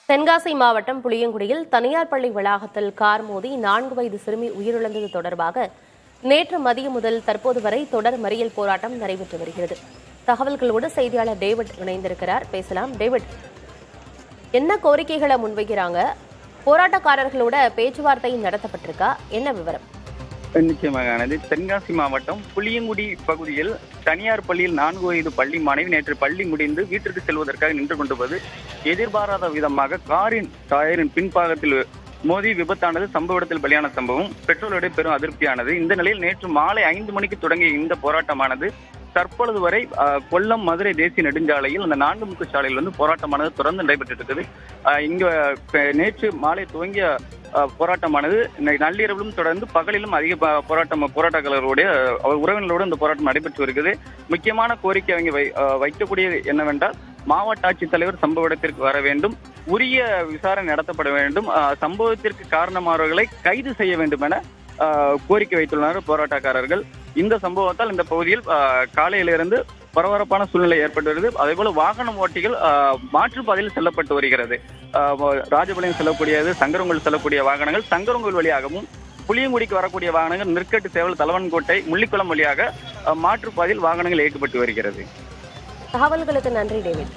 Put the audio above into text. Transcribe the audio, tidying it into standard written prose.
தென்காசி மாவட்டம் புளியங்குடியில் தனியார் பள்ளி வளாகத்தில் கார் மோதி 4 வயது சிறுமி உயிரிழந்தது தொடர்பாக நேற்று மதியம் முதல் தற்போது வரை தொடர் மறியல் போராட்டம் நடைபெற்று வருகிறது. தகவல்களோடு செய்தியாளர் டேவிட் இணைந்திருக்கிறார். பேசலாம் டேவிட், என்ன கோரிக்கைகளை முன்வைக்கிறாங்க? போராட்டக்காரர்களோட பேச்சுவார்த்தை நடத்தப்பட்டிருக்கா? என்ன விவரம்? நிச்சயமாக தென்காசி மாவட்டம் புளியங்குடி பகுதியில் தனியார் பள்ளியில் 4 வயது பள்ளி மாணவி நேற்று பள்ளி முடிந்து வீட்டிற்கு செல்வதற்காக நின்று கொண்டிருப்பது எதிர்பாராத விதமாக காரின் டயரின் பின்பாகத்தில் மோதி விபத்தானது சம்பவ இடத்தில் பலியான சம்பவம் பெற்றோருடைய பெரும் அதிருப்தியானது. இந்த நிலையில் நேற்று மாலை 5 மணிக்கு தொடங்கிய இந்த போராட்டமானது தற்பொழுது வரை கொல்லம் மதுரை தேசிய நெடுஞ்சாலையில் அந்த 4 முக்கு சாலையில் போராட்டமானது தொடர்ந்து நடைபெற்று இருக்குது. இங்க நேற்று மாலை துவங்கிய போராட்டமானது நள்ளிரவிலும் தொடர்ந்து பகலிலும் அதிக போராட்டக்காரர்களுடைய உறவினர்களோடு இந்த போராட்டம் நடைபெற்று வருகிறது. முக்கியமான கோரிக்கை அவங்க வைக்கக்கூடியது என்னவென்றால், மாவட்ட ஆட்சித்தலைவர் சம்பவ இடத்திற்கு வர வேண்டும், உரிய விசாரணை நடத்தப்பட வேண்டும், சம்பவத்திற்கு காரணமானவர்களை கைது செய்ய வேண்டும் என கோரிக்கை வைத்துள்ளனர் போராட்டக்காரர்கள். இந்த சம்பவத்தால் இந்த பகுதியில் காலையிலிருந்து பரபரப்பான சூழ்நிலை ஏற்பட்டு வருகிறது. அதே போல வாகன ஓட்டிகள் மாற்றுப்பாதையில் செல்லப்பட்டு வருகிறது. ராஜபாளையம் செல்லக்கூடியது, சங்கரங்கோவில் செல்லக்கூடிய வாகனங்கள் சங்கரங்கோவில் வழியாகவும், புளியங்குடிக்கு வரக்கூடிய வாகனங்கள் நிற்கட்டு சேவல் தலவன்கோட்டை முள்ளிக்குளம் வழியாக மாற்றுப்பாதையில் வாகனங்கள் இயக்கப்பட்டு வருகிறது. தகவல்களுக்கு நன்றி டேவிட்.